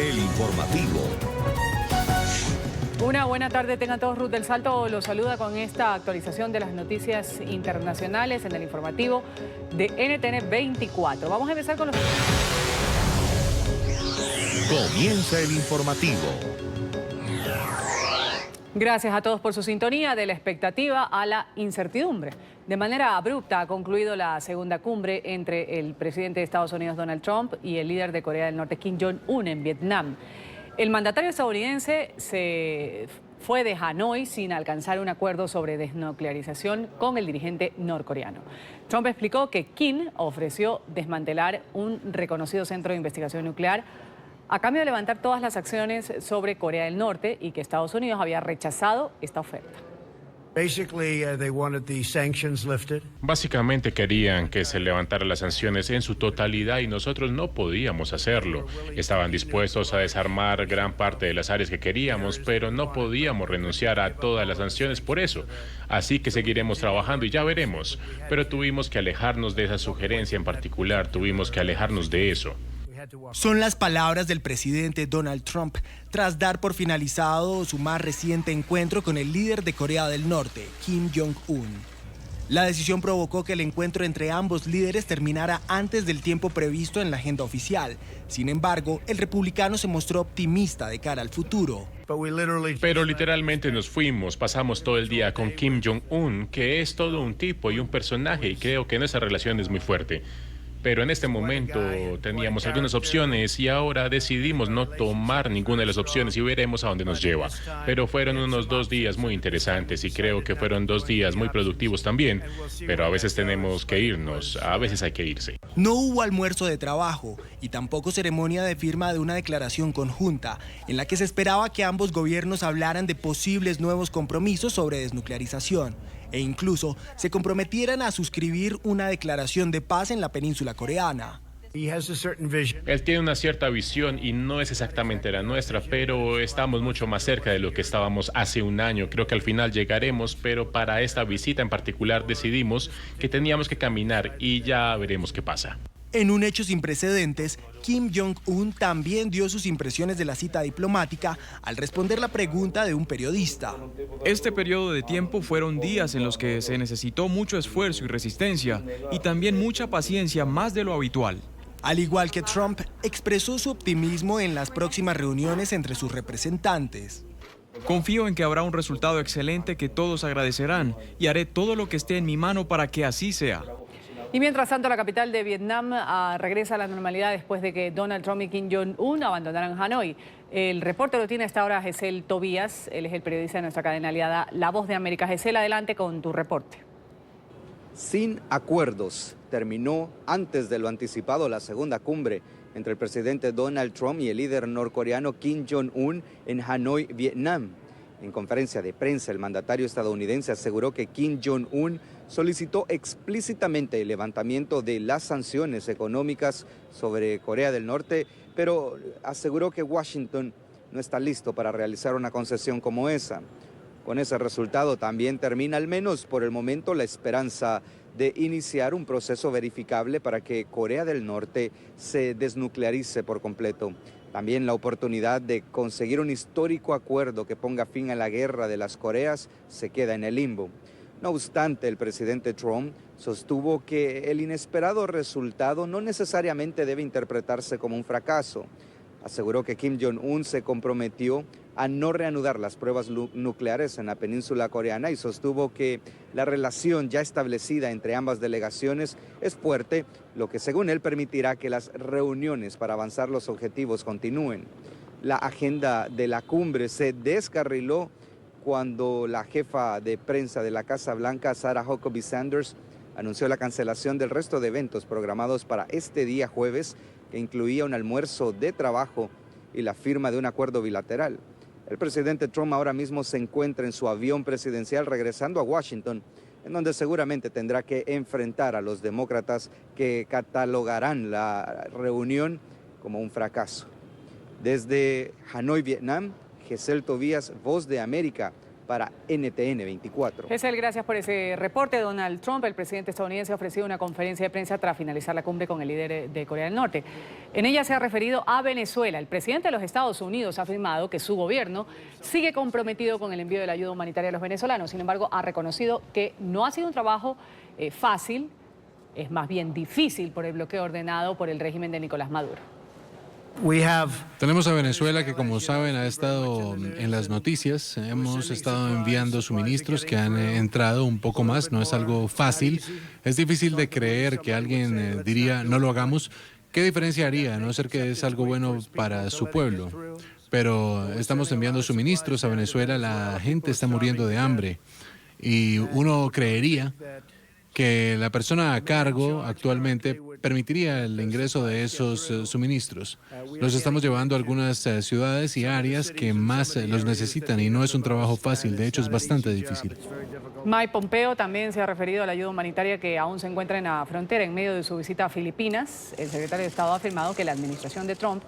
el informativo. Una buena tarde tengan todos. Ruth del Salto los saluda con esta actualización de las noticias internacionales en el informativo de NTN 24. Vamos a empezar con los... Comienza el informativo. Gracias a todos por su sintonía. De la expectativa a la incertidumbre. De manera abrupta ha concluido la segunda cumbre entre el presidente de Estados Unidos, Donald Trump, y el líder de Corea del Norte, Kim Jong-un, en Vietnam. El mandatario estadounidense se fue de Hanoi sin alcanzar un acuerdo sobre desnuclearización con el dirigente norcoreano. Trump explicó que Kim ofreció desmantelar un reconocido centro de investigación nuclear a cambio de levantar todas las acciones sobre Corea del Norte y que Estados Unidos había rechazado esta oferta. Básicamente querían que se levantaran las sanciones en su totalidad y nosotros no podíamos hacerlo. Estaban dispuestos a desarmar gran parte de las áreas que queríamos, pero no podíamos renunciar a todas las sanciones por eso. Así que seguiremos trabajando y ya veremos. Pero tuvimos que alejarnos de esa sugerencia en particular, tuvimos que alejarnos de eso. Son las palabras del presidente Donald Trump tras dar por finalizado su más reciente encuentro con el líder de Corea del Norte, Kim Jong-un. La decisión provocó que el encuentro entre ambos líderes terminara antes del tiempo previsto en la agenda oficial. Sin embargo, el republicano se mostró optimista de cara al futuro. Pero literalmente nos fuimos, pasamos todo el día con Kim Jong-un, que es todo un tipo y un personaje, y creo que nuestra relación es muy fuerte. Pero en este momento teníamos algunas opciones y ahora decidimos no tomar ninguna de las opciones y veremos a dónde nos lleva. Pero fueron unos 2 días muy interesantes y creo que fueron 2 días muy productivos también. Pero a veces tenemos que irnos, a veces hay que irse. No hubo almuerzo de trabajo y tampoco ceremonia de firma de una declaración conjunta en la que se esperaba que ambos gobiernos hablaran de posibles nuevos compromisos sobre desnuclearización e incluso se comprometieran a suscribir una declaración de paz en la península coreana. Él tiene una cierta visión y no es exactamente la nuestra, pero estamos mucho más cerca de lo que estábamos hace un año. Creo que al final llegaremos, pero para esta visita en particular decidimos que teníamos que caminar y ya veremos qué pasa. En un hecho sin precedentes, Kim Jong-un también dio sus impresiones de la cita diplomática al responder la pregunta de un periodista. Este periodo de tiempo fueron días en los que se necesitó mucho esfuerzo y resistencia y también mucha paciencia más de lo habitual. Al igual que Trump, expresó su optimismo en las próximas reuniones entre sus representantes. Confío en que habrá un resultado excelente que todos agradecerán y haré todo lo que esté en mi mano para que así sea. Y mientras tanto, la capital de Vietnam regresa a la normalidad después de que Donald Trump y Kim Jong-un abandonaran Hanoi. El reporte lo tiene hasta ahora Gesell Tobías, él es el periodista de nuestra cadena aliada La Voz de América. Gesell, adelante con tu reporte. Sin acuerdos, terminó antes de lo anticipado la segunda cumbre entre el presidente Donald Trump y el líder norcoreano Kim Jong-un en Hanoi, Vietnam. En conferencia de prensa, el mandatario estadounidense aseguró que Kim Jong-un solicitó explícitamente el levantamiento de las sanciones económicas sobre Corea del Norte, pero aseguró que Washington no está listo para realizar una concesión como esa. Con ese resultado también termina, al menos por el momento, la esperanza de iniciar un proceso verificable para que Corea del Norte se desnuclearice por completo. También la oportunidad de conseguir un histórico acuerdo que ponga fin a la guerra de las Coreas se queda en el limbo. No obstante, el presidente Trump sostuvo que el inesperado resultado no necesariamente debe interpretarse como un fracaso. Aseguró que Kim Jong-un se comprometió a no reanudar las pruebas nucleares en la península coreana y sostuvo que la relación ya establecida entre ambas delegaciones es fuerte, lo que según él permitirá que las reuniones para avanzar los objetivos continúen. La agenda de la cumbre se descarriló cuando la jefa de prensa de la Casa Blanca, Sarah Huckabee Sanders, anunció la cancelación del resto de eventos programados para este día jueves, que incluía un almuerzo de trabajo y la firma de un acuerdo bilateral. El presidente Trump ahora mismo se encuentra en su avión presidencial regresando a Washington, en donde seguramente tendrá que enfrentar a los demócratas que catalogarán la reunión como un fracaso. Desde Hanoi, Vietnam, Gesell Tobías, Voz de América, para NTN 24. Gesell, gracias por ese reporte. Donald Trump, el presidente estadounidense, ha ofrecido una conferencia de prensa tras finalizar la cumbre con el líder de Corea del Norte. En ella se ha referido a Venezuela. El presidente de los Estados Unidos ha afirmado que su gobierno sigue comprometido con el envío de la ayuda humanitaria a los venezolanos. Sin embargo, ha reconocido que no ha sido un trabajo fácil, es más bien difícil por el bloqueo ordenado por el régimen de Nicolás Maduro. Tenemos a Venezuela que, como saben, ha estado en las noticias. Hemos estado enviando suministros que han entrado un poco más. No es algo fácil. Es difícil de creer que alguien diría no lo hagamos. ¿Qué diferencia haría? A no ser que es algo bueno para su pueblo. Pero estamos enviando suministros a Venezuela. La gente está muriendo de hambre. Y uno creería que la persona a cargo actualmente permitiría el ingreso de esos suministros. Los estamos llevando a algunas ciudades y áreas que más los necesitan y no es un trabajo fácil, de hecho es bastante difícil. Mike Pompeo también se ha referido a la ayuda humanitaria que aún se encuentra en la frontera en medio de su visita a Filipinas. El secretario de Estado ha afirmado que la administración de Trump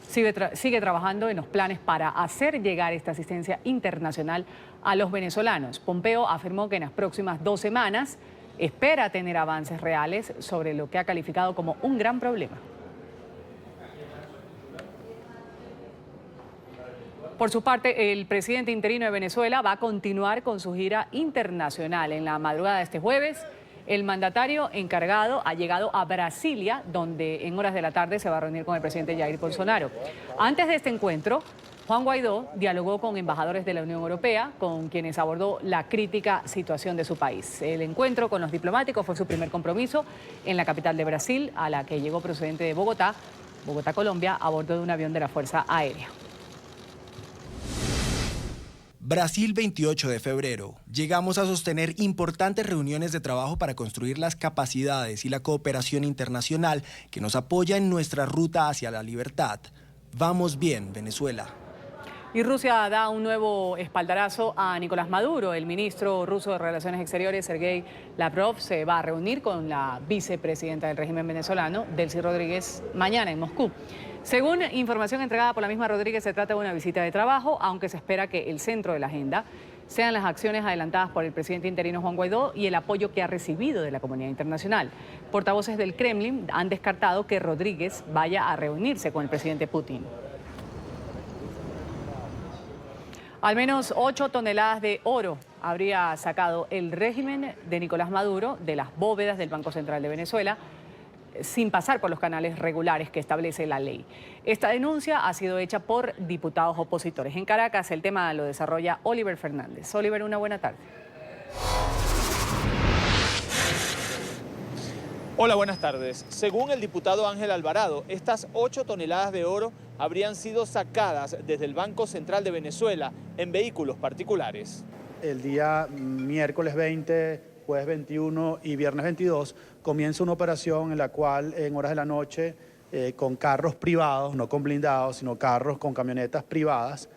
sigue trabajando en los planes para hacer llegar esta asistencia internacional a los venezolanos. Pompeo afirmó que en las próximas 2 semanas espera tener avances reales sobre lo que ha calificado como un gran problema. Por su parte, el presidente interino de Venezuela va a continuar con su gira internacional. En la madrugada de este jueves, el mandatario encargado ha llegado a Brasilia, donde en horas de la tarde se va a reunir con el presidente Jair Bolsonaro. Antes de este encuentro, Juan Guaidó dialogó con embajadores de la Unión Europea, con quienes abordó la crítica situación de su país. El encuentro con los diplomáticos fue su primer compromiso en la capital de Brasil, a la que llegó procedente de Bogotá, Colombia, a bordo de un avión de la Fuerza Aérea. Brasil, 28 de febrero. Llegamos a sostener importantes reuniones de trabajo para construir las capacidades y la cooperación internacional que nos apoya en nuestra ruta hacia la libertad. Vamos bien, Venezuela. Y Rusia da un nuevo espaldarazo a Nicolás Maduro. El ministro ruso de Relaciones Exteriores, Sergei Lavrov, se va a reunir con la vicepresidenta del régimen venezolano, Delcy Rodríguez, mañana en Moscú. Según información entregada por la misma Rodríguez, se trata de una visita de trabajo, aunque se espera que el centro de la agenda sean las acciones adelantadas por el presidente interino Juan Guaidó y el apoyo que ha recibido de la comunidad internacional. Portavoces del Kremlin han descartado que Rodríguez vaya a reunirse con el presidente Putin. Al menos 8 toneladas de oro habría sacado el régimen de Nicolás Maduro de las bóvedas del Banco Central de Venezuela, sin pasar por los canales regulares que establece la ley. Esta denuncia ha sido hecha por diputados opositores. En Caracas, el tema lo desarrolla Oliver Fernández. Oliver, una buena tarde. Hola, buenas tardes. Según el diputado Ángel Alvarado, estas 8 toneladas de oro habrían sido sacadas desde el Banco Central de Venezuela en vehículos particulares. El día miércoles 20, jueves 21 y viernes 22 comienza una operación en la cual en horas de la noche con carros privados, no con blindados, sino carros con camionetas privadas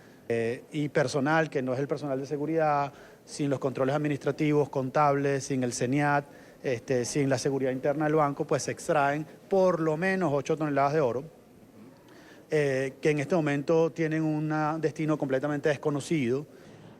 y personal que no es el personal de seguridad, sin los controles administrativos, contables, sin el CENIAT, sin la seguridad interna del banco, pues se extraen por lo menos 8 toneladas de oro, que en este momento tienen un destino completamente desconocido.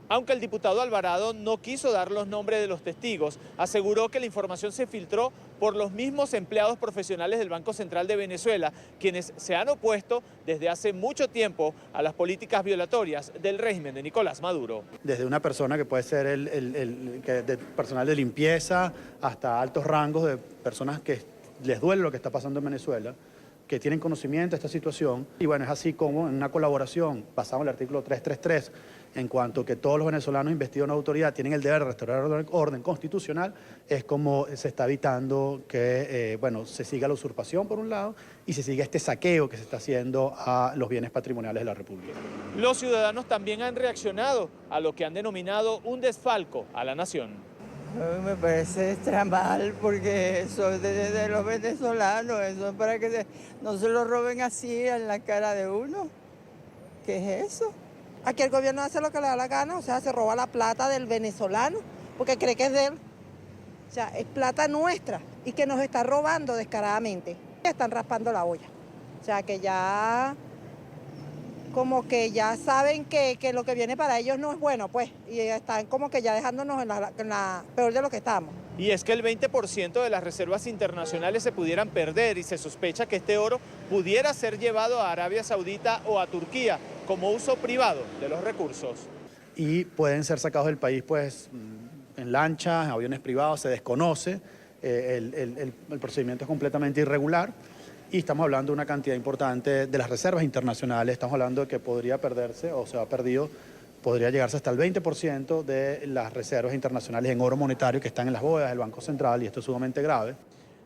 Aunque el diputado Alvarado no quiso dar los nombres de los testigos, aseguró que la información se filtró por los mismos empleados profesionales del Banco Central de Venezuela, quienes se han opuesto desde hace mucho tiempo a las políticas violatorias del régimen de Nicolás Maduro. Desde una persona que puede ser de personal de limpieza hasta altos rangos de personas que les duele lo que está pasando en Venezuela, que tienen conocimiento de esta situación. Y bueno, es así como en una colaboración basada en el artículo 333, en cuanto que todos los venezolanos investidos en una autoridad tienen el deber de restaurar el orden constitucional, es como se está evitando que se siga la usurpación por un lado y se siga este saqueo que se está haciendo a los bienes patrimoniales de la República. Los ciudadanos también han reaccionado a lo que han denominado un desfalco a la nación. Me parece extra mal porque eso es de los venezolanos, eso es para que no se lo roben así en la cara de uno. ¿Qué es eso? Aquí el gobierno hace lo que le da la gana, o sea, se roba la plata del venezolano porque cree que es de él. O sea, es plata nuestra y que nos está robando descaradamente. Están raspando la olla. O sea, que ya como que ya saben que lo que viene para ellos no es bueno, pues, y están como que ya dejándonos en la peor de lo que estamos. Y es que el 20% de las reservas internacionales se pudieran perder y se sospecha que este oro pudiera ser llevado a Arabia Saudita o a Turquía como uso privado de los recursos. Y pueden ser sacados del país, pues, en lanchas, en aviones privados, se desconoce, el procedimiento es completamente irregular. Y estamos hablando de una cantidad importante de las reservas internacionales, estamos hablando de que podría perderse o se ha perdido, podría llegarse hasta el 20% de las reservas internacionales en oro monetario que están en las bóvedas del Banco Central, y esto es sumamente grave.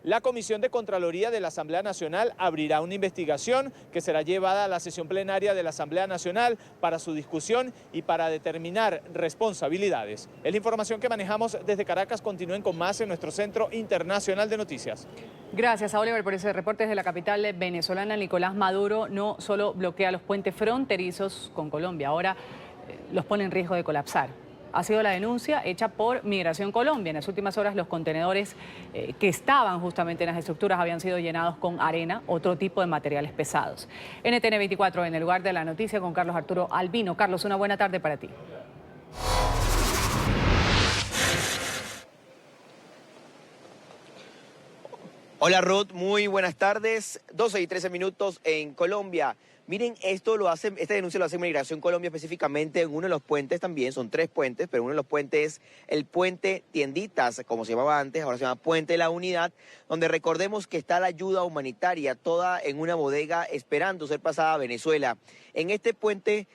La Comisión de Contraloría de la Asamblea Nacional abrirá una investigación que será llevada a la sesión plenaria de la Asamblea Nacional para su discusión y para determinar responsabilidades. Es la información que manejamos desde Caracas. Continúen con más en nuestro Centro Internacional de Noticias. Gracias a Oliver por ese reporte desde la capital venezolana. Nicolás Maduro no solo bloquea los puentes fronterizos con Colombia, ahora los pone en riesgo de colapsar. Ha sido la denuncia hecha por Migración Colombia. En las últimas horas los contenedores que estaban justamente en las estructuras habían sido llenados con arena, otro tipo de materiales pesados. NTN 24 en el lugar de la noticia con Carlos Arturo Albino. Carlos, una buena tarde para ti. Hola Ruth, muy buenas tardes. 12:13 en Colombia. Miren, esta denuncia lo hace Migración Colombia específicamente en uno de los puentes también, son 3 puentes, pero uno de los puentes es el puente Tienditas, como se llamaba antes, ahora se llama Puente de la Unidad, donde recordemos que está la ayuda humanitaria toda en una bodega esperando ser pasada a Venezuela. En este puente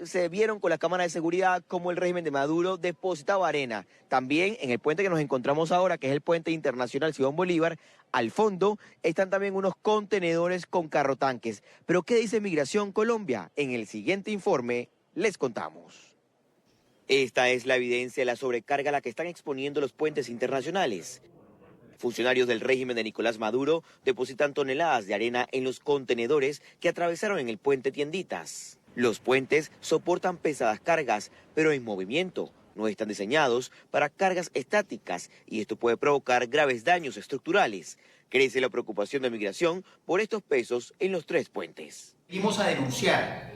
se vieron con las cámaras de seguridad cómo el régimen de Maduro depositaba arena. También en el puente que nos encontramos ahora, que es el puente internacional Simón Bolívar, al fondo están también unos contenedores con carrotanques. Pero ¿qué dice Migración Colombia? En el siguiente informe les contamos. Esta es la evidencia de la sobrecarga a la que están exponiendo los puentes internacionales. Funcionarios del régimen de Nicolás Maduro depositan toneladas de arena en los contenedores que atravesaron en el puente Tienditas. Los puentes soportan pesadas cargas, pero en movimiento. No están diseñados para cargas estáticas y esto puede provocar graves daños estructurales. Crece la preocupación de Migración por estos pesos en los 3 puentes. Venimos a denunciar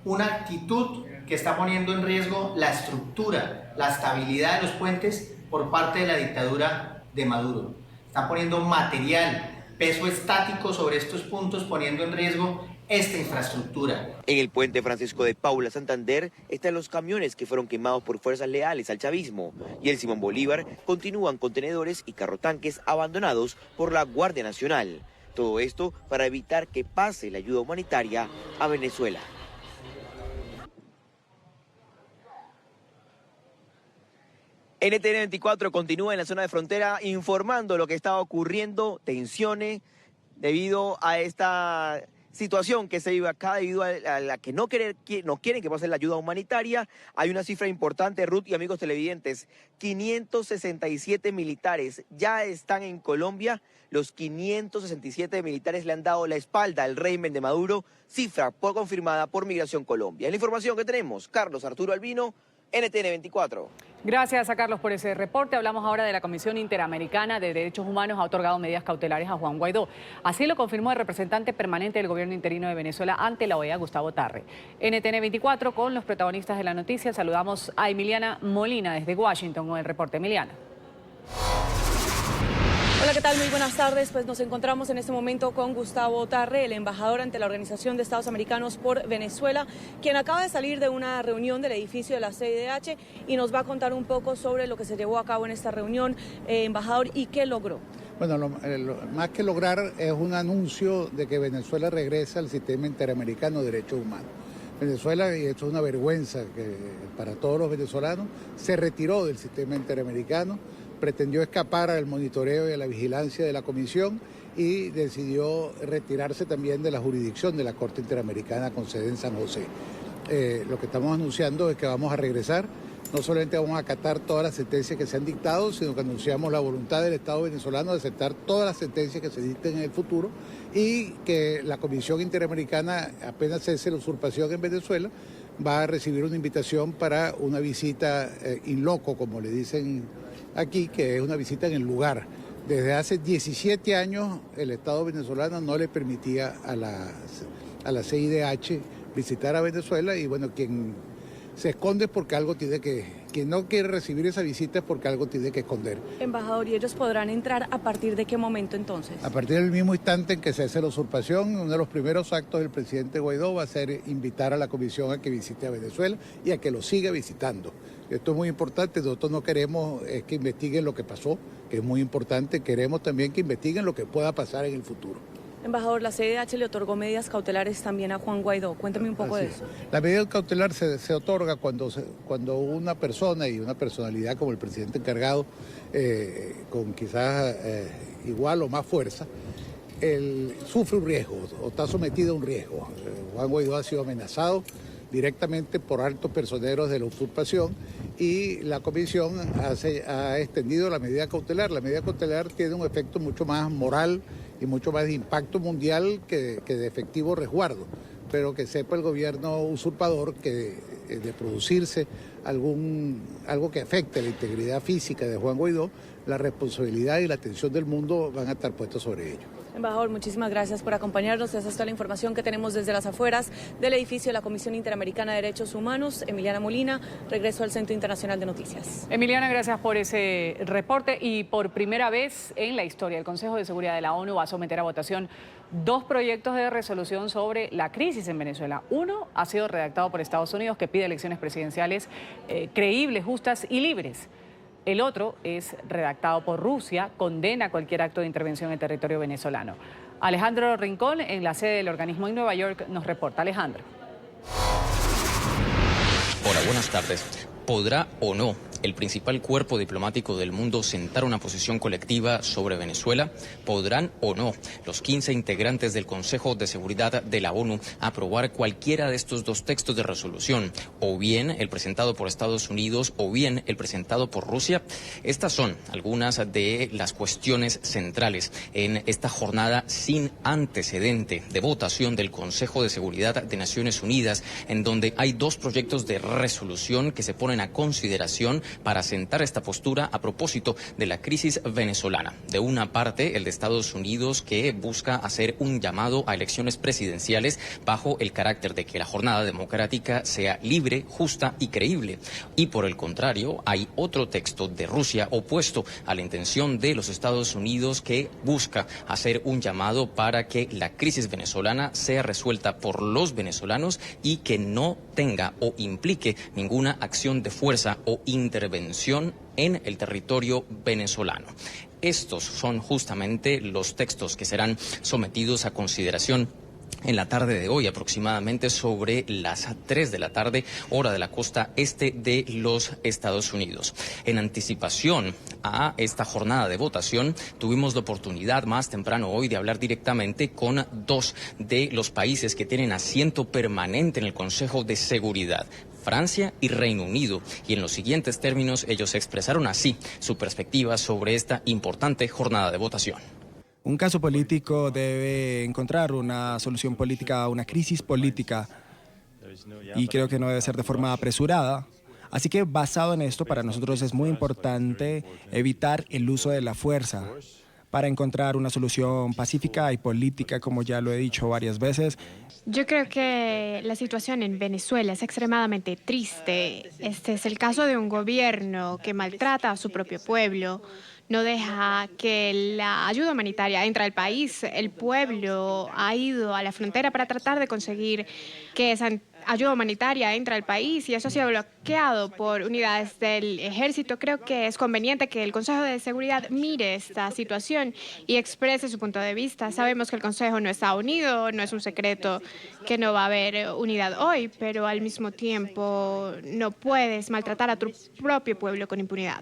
una actitud que está poniendo en riesgo la estructura, la estabilidad de los puentes por parte de la dictadura de Maduro. Están poniendo material, peso estático sobre estos puntos, poniendo en riesgo esta infraestructura. En el puente Francisco de Paula, Santander, están los camiones que fueron quemados por fuerzas leales al chavismo. Y el Simón Bolívar continúan contenedores y carrotanques abandonados por la Guardia Nacional. Todo esto para evitar que pase la ayuda humanitaria a Venezuela. NTN 24 continúa en la zona de frontera informando lo que está ocurriendo, tensiones debido a esta situación que se vive acá debido a la que no quieren que pase la ayuda humanitaria. Hay una cifra importante, Ruth y amigos televidentes, 567 militares ya están en Colombia. Los 567 militares le han dado la espalda al régimen de Maduro, cifra confirmada por Migración Colombia. Es la información que tenemos. Carlos Arturo Albino, NTN 24. Gracias a Carlos por ese reporte. Hablamos ahora de la Comisión Interamericana de Derechos Humanos ha otorgado medidas cautelares a Juan Guaidó. Así lo confirmó el representante permanente del gobierno interino de Venezuela ante la OEA, Gustavo Tarre. NTN 24 con los protagonistas de la noticia. Saludamos a Emiliana Molina desde Washington con el reporte. Emiliana. Hola, ¿qué tal? Muy buenas tardes. Pues nos encontramos en este momento con Gustavo Tarre, el embajador ante la Organización de Estados Americanos por Venezuela, quien acaba de salir de una reunión del edificio de la CIDH y nos va a contar un poco sobre lo que se llevó a cabo en esta reunión, embajador, y qué logró. Bueno, lo más que lograr es un anuncio de que Venezuela regresa al sistema interamericano de derechos humanos. Venezuela, y esto es una vergüenza para todos los venezolanos, se retiró del sistema interamericano, pretendió escapar al monitoreo y a la vigilancia de la Comisión y decidió retirarse también de la jurisdicción de la Corte Interamericana con sede en San José. Lo que estamos anunciando es que vamos a regresar. No solamente vamos a acatar todas las sentencias que se han dictado, sino que anunciamos la voluntad del Estado venezolano de aceptar todas las sentencias que se dicten en el futuro y que la Comisión Interamericana, apenas cese la usurpación en Venezuela, va a recibir una invitación para una visita in loco, como le dicen aquí, que es una visita en el lugar. Desde hace 17 años el Estado venezolano no le permitía a a la CIDH visitar a Venezuela y bueno, quien se esconde es porque algo tiene quien no quiere recibir esa visita es porque algo tiene que esconder. Embajador, ¿y ellos podrán entrar a partir de qué momento entonces? A partir del mismo instante en que se hace la usurpación, uno de los primeros actos del presidente Guaidó va a ser invitar a la comisión a que visite a Venezuela y a que lo siga visitando. Esto es muy importante, nosotros no queremos que investiguen lo que pasó, que es muy importante, queremos también que investiguen lo que pueda pasar en el futuro. Embajador, la CIDH le otorgó medidas cautelares también a Juan Guaidó. Cuéntame un poco de eso. La medida cautelar se otorga cuando una persona y una personalidad como el presidente encargado, con quizás igual o más fuerza, sufre un riesgo o está sometido a un riesgo. Juan Guaidó ha sido amenazado directamente por altos personeros de la usurpación y la comisión ha extendido la medida cautelar. La medida cautelar tiene un efecto mucho más moral y mucho más de impacto mundial que de efectivo resguardo, pero que sepa el gobierno usurpador que de producirse algo que afecte la integridad física de Juan Guaidó, la responsabilidad y la atención del mundo van a estar puestas sobre ello. Embajador, muchísimas gracias por acompañarnos. Esa es toda la información que tenemos desde las afueras del edificio de la Comisión Interamericana de Derechos Humanos. Emiliana Molina, regreso al Centro Internacional de Noticias. Emiliana, gracias por ese reporte. Y por primera vez en la historia, el Consejo de Seguridad de la ONU va a someter a votación 2 proyectos de resolución sobre la crisis en Venezuela. Uno ha sido redactado por Estados Unidos, que pide elecciones presidenciales creíbles, justas y libres. El otro es redactado por Rusia, condena cualquier acto de intervención en territorio venezolano. Alejandro Rincón, en la sede del organismo en Nueva York, nos reporta. Alejandro. Hola, buenas tardes. ¿Podrá o no el principal cuerpo diplomático del mundo sentar una posición colectiva sobre Venezuela? ¿Podrán o no los 15 integrantes del Consejo de Seguridad de la ONU aprobar cualquiera de estos 2 textos de resolución, o bien el presentado por Estados Unidos o bien el presentado por Rusia? Estas son algunas de las cuestiones centrales en esta jornada sin antecedente de votación del Consejo de Seguridad de Naciones Unidas, en donde hay 2 proyectos de resolución que se ponen a consideración para sentar esta postura a propósito de la crisis venezolana. De una parte, el de Estados Unidos, que busca hacer un llamado a elecciones presidenciales bajo el carácter de que la jornada democrática sea libre, justa y creíble. Y por el contrario, hay otro texto de Rusia opuesto a la intención de los Estados Unidos, que busca hacer un llamado para que la crisis venezolana sea resuelta por los venezolanos y que no tenga o implique ninguna acción de fuerza o intervención en el territorio venezolano. Estos son justamente los textos que serán sometidos a consideración en la tarde de hoy, aproximadamente sobre las 3 de la tarde, hora de la costa este de los Estados Unidos. En anticipación a esta jornada de votación, tuvimos la oportunidad más temprano hoy de hablar directamente con 2 de los países que tienen asiento permanente en el Consejo de Seguridad: Francia y Reino Unido, y en los siguientes términos ellos expresaron así su perspectiva sobre esta importante jornada de votación. Un caso político debe encontrar una solución política a una crisis política y creo que no debe ser de forma apresurada. Así que basado en esto, para nosotros es muy importante evitar el uso de la fuerza para encontrar una solución pacífica y política, como ya lo he dicho varias veces. Yo creo que la situación en Venezuela es extremadamente triste. Este es el caso de un gobierno que maltrata a su propio pueblo, no deja que la ayuda humanitaria entre al país. El pueblo ha ido a la frontera para tratar de conseguir que esa ayuda humanitaria entre al país y eso ha sido bloqueado por unidades del ejército. Creo que es conveniente que el Consejo de Seguridad mire esta situación y exprese su punto de vista. Sabemos que el Consejo no está unido, no es un secreto que no va a haber unidad hoy, pero al mismo tiempo no puedes maltratar a tu propio pueblo con impunidad.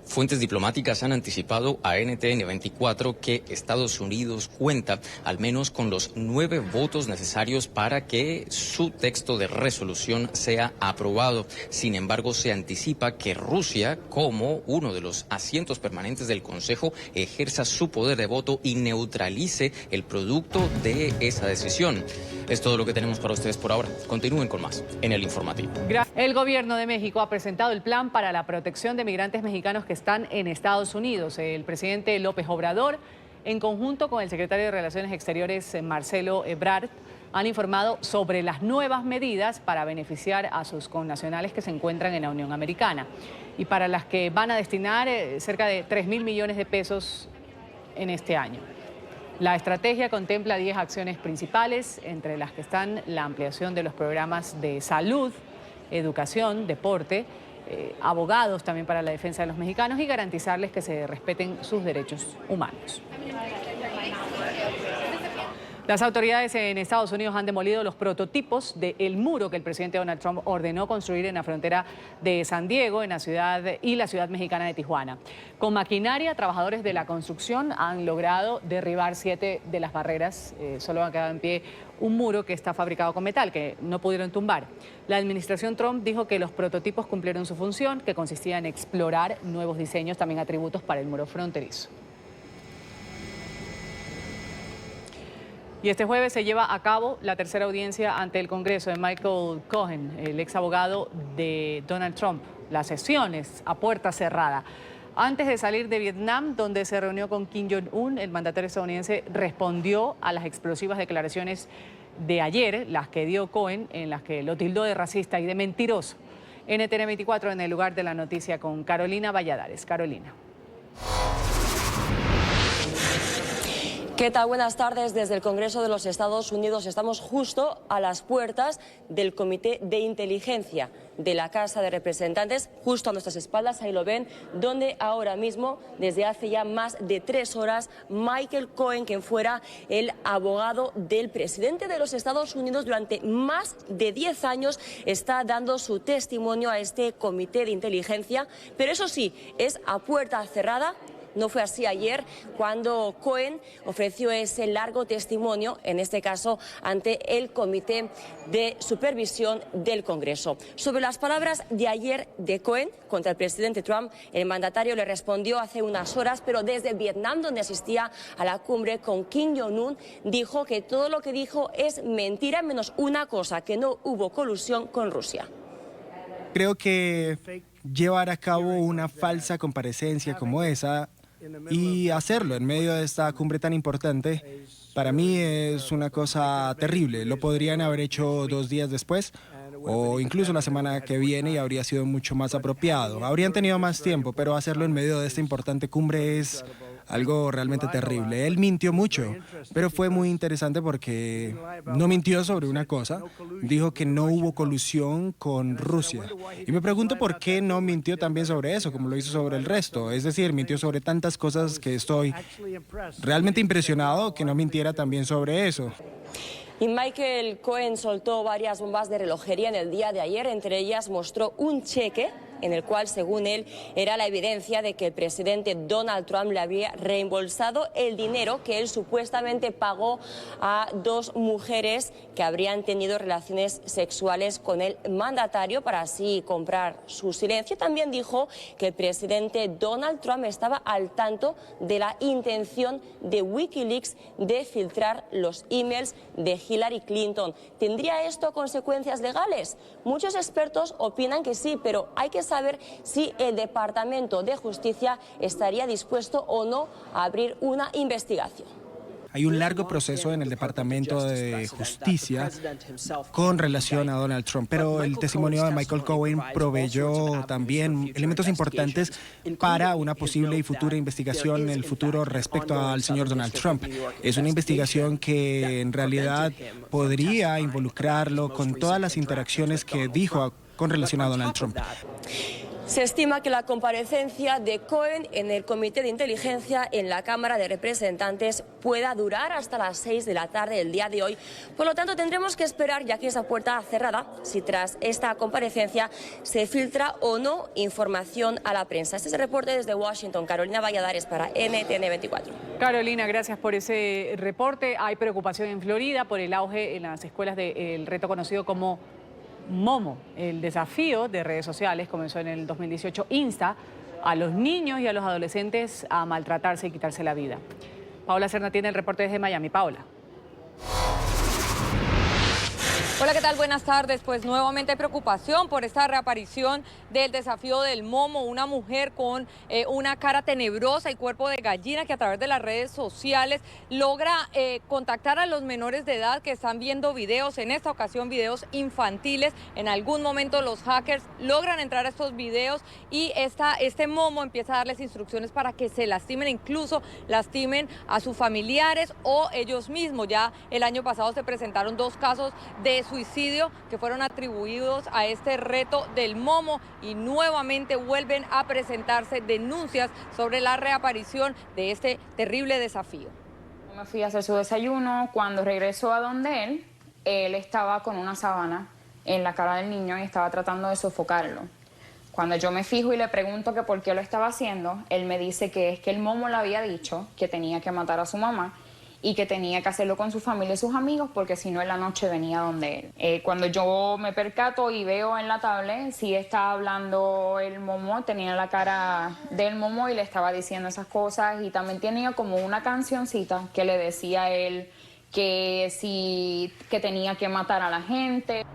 Fuentes diplomáticas han anticipado a NTN 24 que Estados Unidos cuenta al menos con los 9 votos necesarios para que su texto de resolución sea aprobado. Sin embargo, se anticipa que Rusia, como uno de los asientos permanentes del Consejo, ejerza su poder de voto y neutralice el producto de esa decisión. Es todo lo que tenemos para ustedes por ahora. Continúen con más en el informativo. El gobierno de México ha presentado el plan para la protección de migrantes mexicanos que están en Estados Unidos. El presidente López Obrador, en conjunto con el secretario de Relaciones Exteriores, Marcelo Ebrard, han informado sobre las nuevas medidas para beneficiar a sus connacionales que se encuentran en la Unión Americana y para las que van a destinar cerca de 3.000 millones de pesos en este año. La estrategia contempla 10 acciones principales, entre las que están la ampliación de los programas de salud, educación, deporte, abogados también para la defensa de los mexicanos y garantizarles que se respeten sus derechos humanos. Las autoridades en Estados Unidos han demolido los prototipos del muro que el presidente Donald Trump ordenó construir en la frontera de San Diego, en la ciudad mexicana de Tijuana. Con maquinaria, trabajadores de la construcción han logrado derribar 7 de las barreras. Solo ha quedado en pie un muro que está fabricado con metal, que no pudieron tumbar. La administración Trump dijo que los prototipos cumplieron su función, que consistía en explorar nuevos diseños, también atributos para el muro fronterizo. Y este jueves se lleva a cabo la tercera audiencia ante el Congreso de Michael Cohen, el ex abogado de Donald Trump. Las sesiones a puerta cerrada. Antes de salir de Vietnam, donde se reunió con Kim Jong-un, el mandatario estadounidense respondió a las explosivas declaraciones de ayer, las que dio Cohen, en las que lo tildó de racista y de mentiroso. NTN 24 en el lugar de la noticia con Carolina Valladares. Carolina. ¿Qué tal? Buenas tardes. Desde el Congreso de los Estados Unidos estamos justo a las puertas del Comité de Inteligencia de la Casa de Representantes, justo a nuestras espaldas, ahí lo ven, donde ahora mismo, desde hace ya más de 3 horas, Michael Cohen, quien fuera el abogado del presidente de los Estados Unidos durante más de 10 años, está dando su testimonio a este Comité de Inteligencia, pero eso sí, es a puerta cerrada. No fue así ayer, cuando Cohen ofreció ese largo testimonio, en este caso ante el Comité de Supervisión del Congreso. Sobre las palabras de ayer de Cohen contra el presidente Trump, el mandatario le respondió hace unas horas, pero desde Vietnam, donde asistía a la cumbre con Kim Jong-un, dijo que todo lo que dijo es mentira, menos una cosa, que no hubo colusión con Rusia. Creo que llevar a cabo una falsa comparecencia como esa y hacerlo en medio de esta cumbre tan importante, para mí es una cosa terrible. Lo podrían haber hecho 2 días después o incluso la semana que viene y habría sido mucho más apropiado. Habrían tenido más tiempo, pero hacerlo en medio de esta importante cumbre es algo realmente terrible. Él mintió mucho, pero fue muy interesante porque no mintió sobre una cosa, dijo que no hubo colusión con Rusia. Y me pregunto por qué no mintió también sobre eso, como lo hizo sobre el resto. Es decir, mintió sobre tantas cosas que estoy realmente impresionado que no mintiera también sobre eso. Y Michael Cohen soltó varias bombas de relojería en el día de ayer. Entre ellas mostró un cheque en el cual, según él, era la evidencia de que el presidente Donald Trump le había reembolsado el dinero que él supuestamente pagó a 2 mujeres que habrían tenido relaciones sexuales con el mandatario para así comprar su silencio. También dijo que el presidente Donald Trump estaba al tanto de la intención de Wikileaks de filtrar los emails de Hillary Clinton. ¿Tendría esto consecuencias legales? Muchos expertos opinan que sí, pero hay que saber si el Departamento de Justicia estaría dispuesto o no a abrir una investigación. Hay un largo proceso en el Departamento de Justicia con relación a Donald Trump, pero el testimonio de Michael Cohen proveyó también elementos importantes para una posible y futura investigación en el futuro respecto al señor Donald Trump. Es una investigación que en realidad podría involucrarlo con todas las interacciones que dijo con relación a Donald Trump. Se estima que la comparecencia de Cohen en el Comité de Inteligencia en la Cámara de Representantes pueda durar hasta las 6 de la tarde del día de hoy. Por lo tanto, tendremos que esperar, ya que es a puerta cerrada, si tras esta comparecencia se filtra o no información a la prensa. Este es el reporte desde Washington. Carolina Valladares para NTN 24. Carolina, gracias por ese reporte. Hay preocupación en Florida por el auge en las escuelas del reto conocido como Momo. El desafío de redes sociales comenzó en el 2018. Insta a los niños y a los adolescentes a maltratarse y quitarse la vida. Paola Serna tiene el reporte desde Miami. Paola. Hola. Hola, ¿qué tal? Buenas tardes. Pues nuevamente hay preocupación por esta reaparición del desafío del Momo, una mujer con una cara tenebrosa y cuerpo de gallina que a través de las redes sociales logra contactar a los menores de edad que están viendo videos, en esta ocasión videos infantiles. En algún momento los hackers logran entrar a estos videos y este Momo empieza a darles instrucciones para que se lastimen, incluso lastimen a sus familiares o ellos mismos. Ya el año pasado se presentaron 2 casos de suicidio que fueron atribuidos a este reto del Momo y nuevamente vuelven a presentarse denuncias sobre la reaparición de este terrible desafío. Me fui a hacer su desayuno. Cuando regresó a donde él estaba con una sábana en la cara del niño y estaba tratando de sofocarlo. Cuando yo me fijo y le pregunto que por qué lo estaba haciendo, él me dice que es que el Momo le había dicho que tenía que matar a su mamá y que tenía que hacerlo con su familia y sus amigos porque si no en la noche venía donde él. Cuando yo me percato y veo en la tablet, sí estaba hablando el Momo, tenía la cara del Momo y le estaba diciendo esas cosas y también tenía como una cancioncita que le decía a él que tenía que matar a la gente.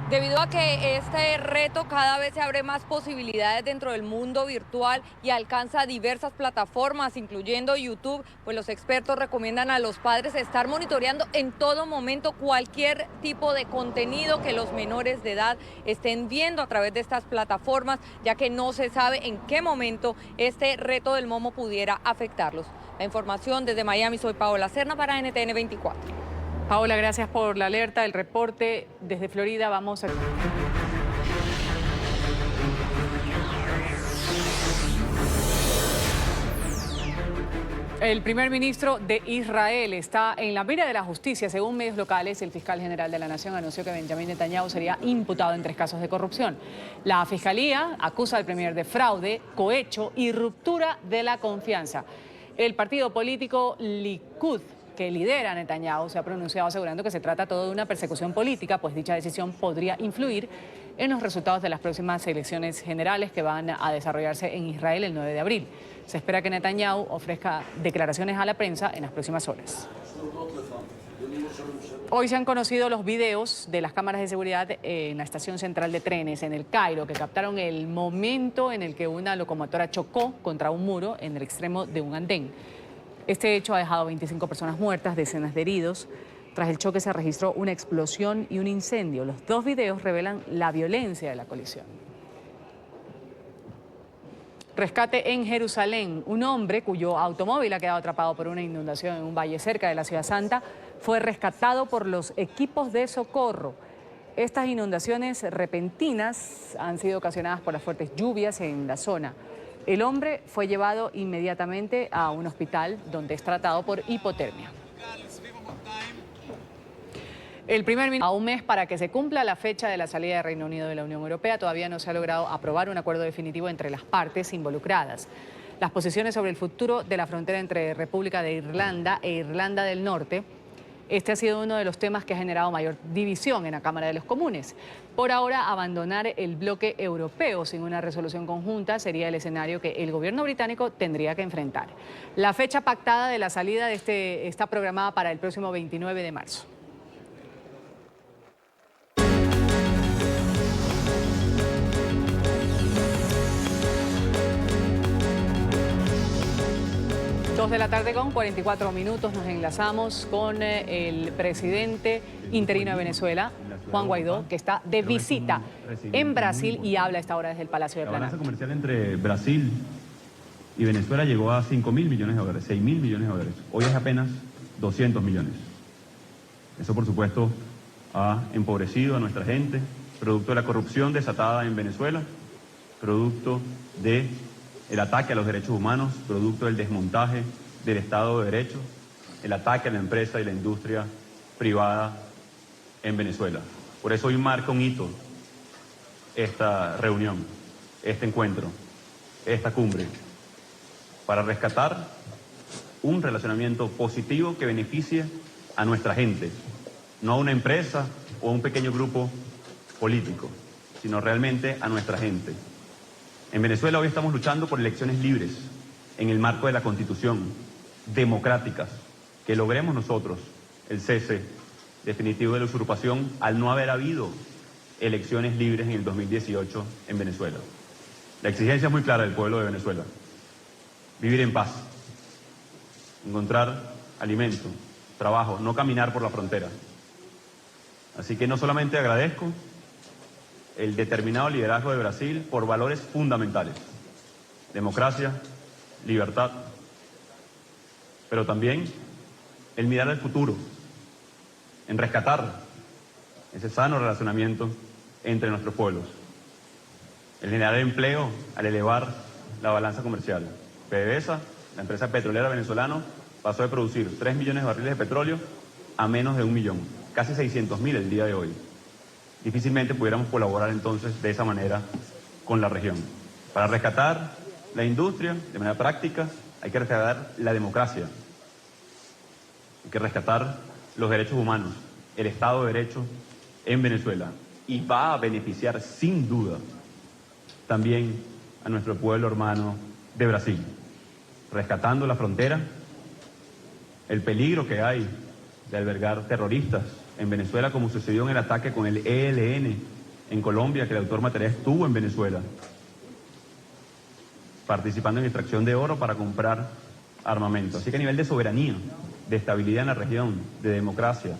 Debido a que este reto cada vez se abre más posibilidades dentro del mundo virtual y alcanza diversas plataformas, incluyendo YouTube, pues los expertos recomiendan a los padres estar monitoreando en todo momento cualquier tipo de contenido que los menores de edad estén viendo a través de estas plataformas, ya que no se sabe en qué momento este reto del Momo pudiera afectarlos. La información desde Miami, soy Paola Serna para NTN 24. Paola, gracias por la alerta, el reporte desde Florida. Vamos a... El primer ministro de Israel está en la mira de la justicia. Según medios locales, el fiscal general de la Nación anunció que Benjamín Netanyahu sería imputado en 3 casos de corrupción. La fiscalía acusa al premier de fraude, cohecho y ruptura de la confianza. El partido político Likud, que lidera Netanyahu, se ha pronunciado asegurando que se trata todo de una persecución política, pues dicha decisión podría influir en los resultados de las próximas elecciones generales que van a desarrollarse en Israel el 9 de abril. Se espera que Netanyahu ofrezca declaraciones a la prensa en las próximas horas. Hoy se han conocido los videos de las cámaras de seguridad en la estación central de trenes en El Cairo, que captaron el momento en el que una locomotora chocó contra un muro en el extremo de un andén. Este hecho ha dejado 25 personas muertas, decenas de heridos. Tras el choque se registró una explosión y un incendio. Los 2 videos revelan la violencia de la colisión. Rescate en Jerusalén. Un hombre cuyo automóvil ha quedado atrapado por una inundación en un valle cerca de la Ciudad Santa fue rescatado por los equipos de socorro. Estas inundaciones repentinas han sido ocasionadas por las fuertes lluvias en la zona. El hombre fue llevado inmediatamente a un hospital donde es tratado por hipotermia. El primer ministro, a un mes para que se cumpla la fecha de la salida del Reino Unido de la Unión Europea, todavía no se ha logrado aprobar un acuerdo definitivo entre las partes involucradas. Las posiciones sobre el futuro de la frontera entre República de Irlanda e Irlanda del Norte, este ha sido uno de los temas que ha generado mayor división en la Cámara de los Comunes. Por ahora, abandonar el bloque europeo sin una resolución conjunta sería el escenario que el gobierno británico tendría que enfrentar. La fecha pactada de la salida de está programada para el próximo 29 de marzo. De la tarde con 44 minutos nos enlazamos con el presidente interino de Venezuela, Juan Guaidó, que está de visita en Brasil y habla a esta hora desde el Palacio de Planalto. La balanza comercial entre Brasil y Venezuela llegó a 5.000 millones de dólares, 6.000 millones de dólares. Hoy es apenas 200 millones. Eso, por supuesto, ha empobrecido a nuestra gente, producto de la corrupción desatada en Venezuela, producto de el ataque a los derechos humanos, producto del desmontaje del Estado de Derecho, el ataque a la empresa y la industria privada en Venezuela. Por eso hoy marca un hito esta reunión, este encuentro, esta cumbre, para rescatar un relacionamiento positivo que beneficie a nuestra gente, no a una empresa o a un pequeño grupo político, sino realmente a nuestra gente. En Venezuela hoy estamos luchando por elecciones libres, en el marco de la Constitución, democráticas, que logremos nosotros el cese definitivo de la usurpación al no haber habido elecciones libres en el 2018 en Venezuela. La exigencia es muy clara del pueblo de Venezuela: vivir en paz, encontrar alimento, trabajo, no caminar por la frontera. Así que no solamente agradezco el determinado liderazgo de Brasil por valores fundamentales: democracia, libertad, pero también el mirar al futuro, en rescatar ese sano relacionamiento entre nuestros pueblos, el generar empleo al elevar la balanza comercial. PDVSA, la empresa petrolera venezolana, pasó de producir 3 millones de barriles de petróleo a menos de 1 millón, casi 600.000 el día de hoy. Difícilmente pudiéramos colaborar entonces de esa manera con la región. Para rescatar la industria de manera práctica hay que rescatar la democracia, hay que rescatar los derechos humanos, el Estado de Derecho en Venezuela, y va a beneficiar sin duda también a nuestro pueblo hermano de Brasil, rescatando la frontera, el peligro que hay de albergar terroristas en Venezuela, como sucedió en el ataque con el ELN en Colombia, que el autor material estuvo en Venezuela, participando en extracción de oro para comprar armamento. Así que a nivel de soberanía, de estabilidad en la región, de democracia,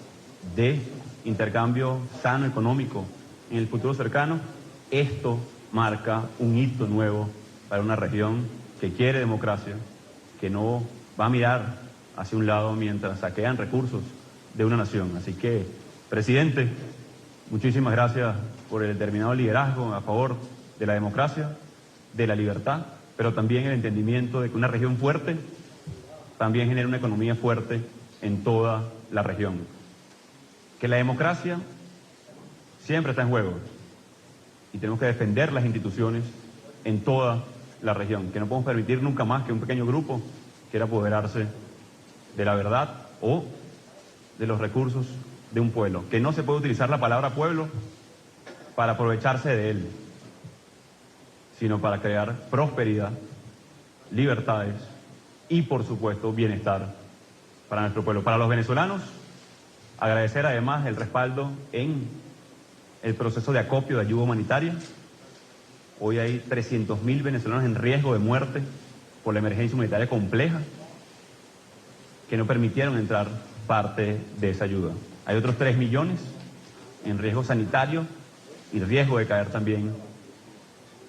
de intercambio sano económico en el futuro cercano, esto marca un hito nuevo para una región que quiere democracia, que no va a mirar hacia un lado mientras saquean recursos de una nación. Así que, presidente, muchísimas gracias por el determinado liderazgo a favor de la democracia, de la libertad, pero también el entendimiento de que una región fuerte también genera una economía fuerte en toda la región. Que la democracia siempre está en juego y tenemos que defender las instituciones en toda la región, que no podemos permitir nunca más que un pequeño grupo quiera apoderarse de la verdad o de los recursos de un pueblo, que no se puede utilizar la palabra pueblo para aprovecharse de él, sino para crear prosperidad, libertades y, por supuesto, bienestar para nuestro pueblo. Para los venezolanos, agradecer además el respaldo en el proceso de acopio de ayuda humanitaria. Hoy hay 300.000 venezolanos en riesgo de muerte por la emergencia humanitaria compleja, que no permitieron entrar parte de esa ayuda. Hay otros 3 millones en riesgo sanitario y riesgo de caer también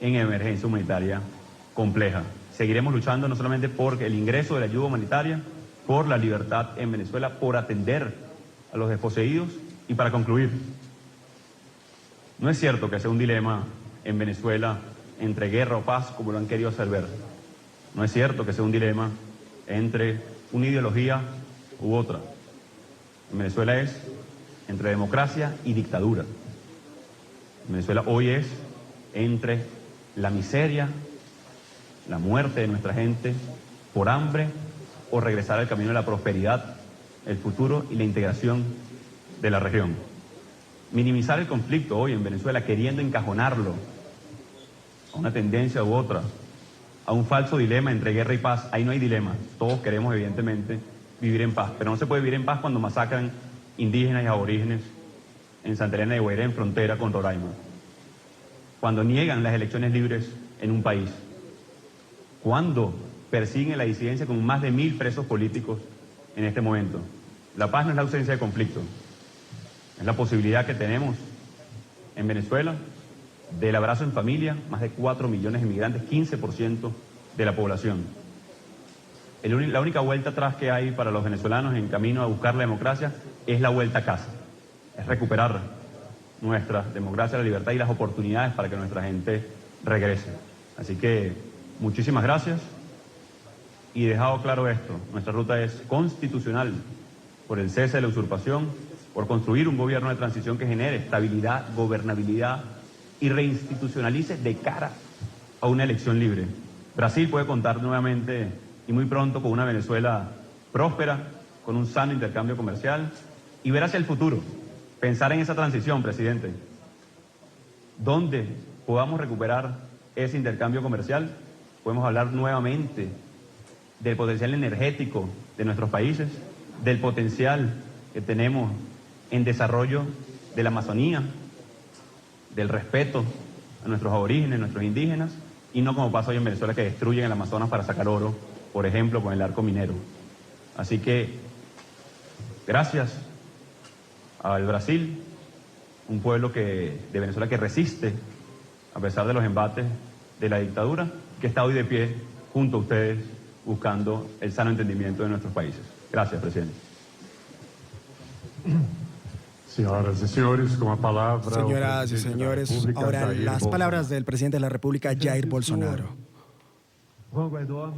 en emergencia humanitaria compleja. Seguiremos luchando no solamente por el ingreso de la ayuda humanitaria, por la libertad en Venezuela, por atender a los desposeídos. Y para concluir, no es cierto que sea un dilema en Venezuela entre guerra o paz, como lo han querido hacer ver. No es cierto que sea un dilema entre una ideología u otra. En Venezuela es entre democracia y dictadura. En Venezuela hoy es entre la miseria, la muerte de nuestra gente por hambre o regresar al camino de la prosperidad, el futuro y la integración de la región. Minimizar el conflicto hoy en Venezuela queriendo encajonarlo a una tendencia u otra, a un falso dilema entre guerra y paz. Ahí no hay dilema. Todos queremos evidentemente vivir en paz, pero no se puede vivir en paz cuando masacran indígenas y aborígenes en Santa Elena de Guairá, en frontera con Roraima, cuando niegan las elecciones libres en un país, cuando persiguen la disidencia con más de 1.000 presos políticos en este momento. La paz no es la ausencia de conflicto, es la posibilidad que tenemos en Venezuela del abrazo en familia, más de 4 millones de inmigrantes, 15% de la población. La única vuelta atrás que hay para los venezolanos en camino a buscar la democracia es la vuelta a casa, es recuperar nuestra democracia, la libertad y las oportunidades para que nuestra gente regrese. Así que muchísimas gracias y dejado claro esto, nuestra ruta es constitucional por el cese de la usurpación, por construir un gobierno de transición que genere estabilidad, gobernabilidad y reinstitucionalice de cara a una elección libre. Brasil puede contar nuevamente y muy pronto con una Venezuela próspera, con un sano intercambio comercial y ver hacia el futuro, pensar en esa transición, presidente, donde podamos recuperar ese intercambio comercial. Podemos hablar nuevamente del potencial energético de nuestros países, del potencial que tenemos en desarrollo de la Amazonía, del respeto a nuestros aborígenes, nuestros indígenas, y no como pasa hoy en Venezuela, que destruyen el Amazonas para sacar oro, por ejemplo, con el arco minero. Así que, gracias al Brasil, un pueblo de Venezuela que resiste, a pesar de los embates de la dictadura, que está hoy de pie junto a ustedes, buscando el sano entendimiento de nuestros países. Gracias, presidente. Señoras y señores, con la palabra... Señoras y señores, ahora las palabras del presidente de la República, Jair Bolsonaro. Juan Guaidó,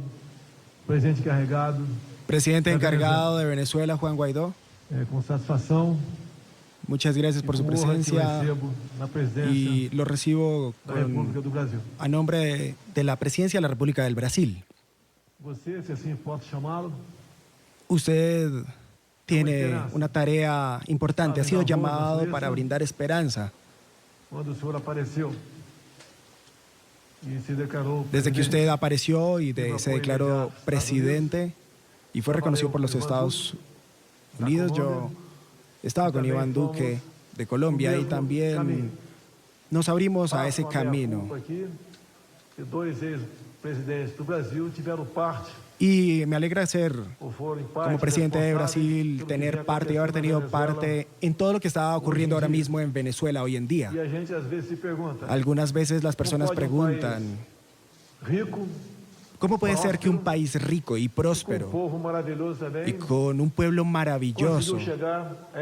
presidente encargado. Presidente encargado de Venezuela, Juan Guaidó. Con satisfacción. Muchas gracias por su presencia y lo recibo a nombre de la presidencia de la República del Brasil. Usted tiene una tarea importante, ha sido llamado para brindar esperanza. Desde que usted apareció y se declaró presidente y fue reconocido por los Estados Unidos, yo estaba con Iván Duque de Colombia y también nos abrimos a ese camino. Y me alegra ser, como presidente de Brasil, tener parte y haber tenido parte en todo lo que está ocurriendo ahora mismo en Venezuela hoy en día. Algunas veces las personas preguntan, ¿cómo puede ser que un país rico y próspero y con un pueblo maravilloso,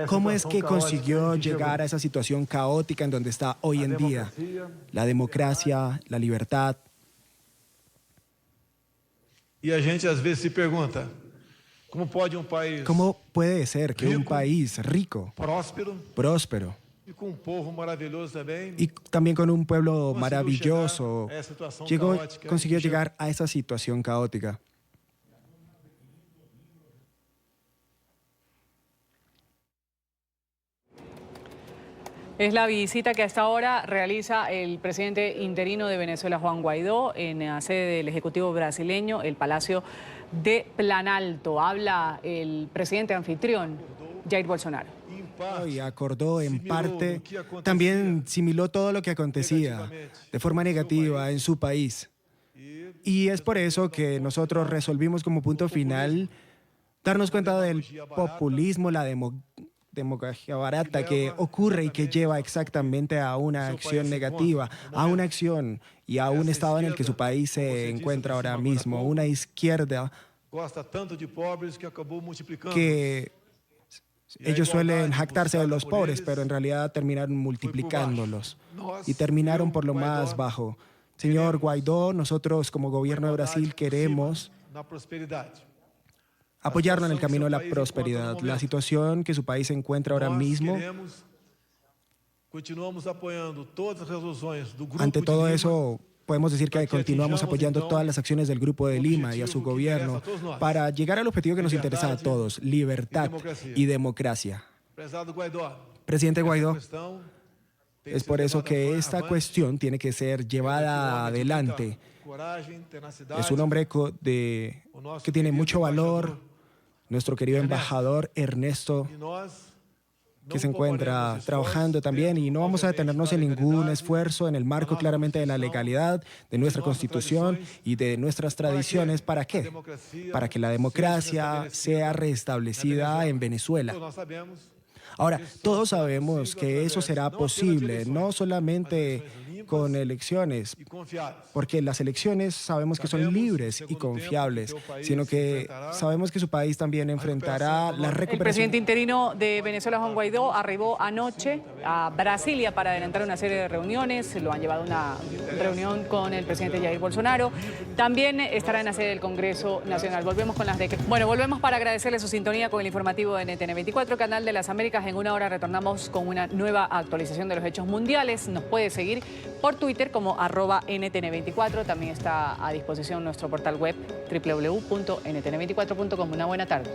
cómo es que consiguió llegar a esa situación caótica en donde está hoy en día? La democracia, la libertad. Y a gente às vezes se pergunta, ¿cómo puede ser que un país rico, próspero y también con un pueblo maravilloso consiguió llegar a esa situación caótica? Es la visita que hasta ahora realiza el presidente interino de Venezuela, Juan Guaidó, en la sede del Ejecutivo brasileño, el Palacio de Planalto. Habla el presidente anfitrión, Jair Bolsonaro. Y acordó en parte, también similó todo lo que acontecía de forma negativa en su país. Y es por eso que nosotros resolvimos como punto final darnos cuenta del populismo, la democracia barata que ocurre y que lleva exactamente a una acción negativa, a una acción y a un estado en el que su país se encuentra ahora mismo, una izquierda que ellos suelen jactarse de los pobres, pero en realidad terminaron multiplicándolos y terminaron por lo más bajo. Señor Guaidó, nosotros como gobierno de Brasil queremos apoyarlo en el camino de la prosperidad. La situación que su país se encuentra ahora mismo, ante todo eso, podemos decir que continuamos apoyando todas las acciones del Grupo de Lima y a su gobierno para llegar al objetivo que nos interesa a todos, libertad y democracia. Presidente Guaidó, es por eso que esta cuestión tiene que ser llevada adelante. Es un hombre que tiene mucho valor. Nuestro querido embajador Ernesto, que se encuentra trabajando también, y no vamos a detenernos en ningún esfuerzo en el marco claramente de la legalidad, de nuestra Constitución y de nuestras tradiciones. ¿Para qué? Para que la democracia sea restablecida en Venezuela. Ahora, todos sabemos que eso será posible, no solamente con elecciones, porque las elecciones sabemos que son libres y confiables, sino que sabemos que su país también enfrentará la recuperación. El presidente interino de Venezuela, Juan Guaidó, arribó anoche a Brasilia para adelantar una serie de reuniones. Lo han llevado a una reunión con el presidente Jair Bolsonaro. También estará en la sede del Congreso Nacional. Volvemos con las declaraciones. Bueno, volvemos para agradecerle su sintonía con el informativo de NTN 24, Canal de las Américas. En una hora retornamos con una nueva actualización de los hechos mundiales. Nos puede seguir por Twitter como @NTN24. También está a disposición nuestro portal web www.ntn24.com. Una buena tarde.